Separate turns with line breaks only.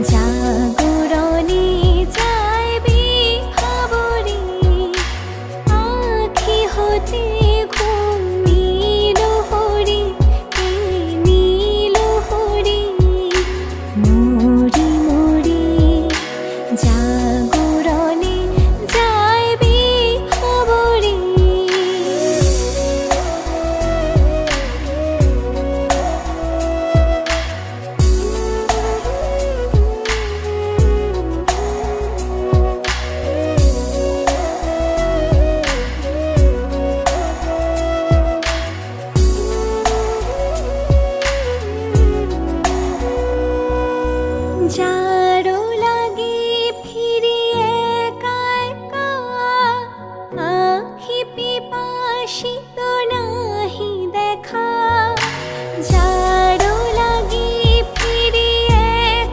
জাগরণে যাইবি খবরে আখি হতে ঘুম নীল হরি নীল হরি মরি মরি জাগরণে যাইবি খবরে যা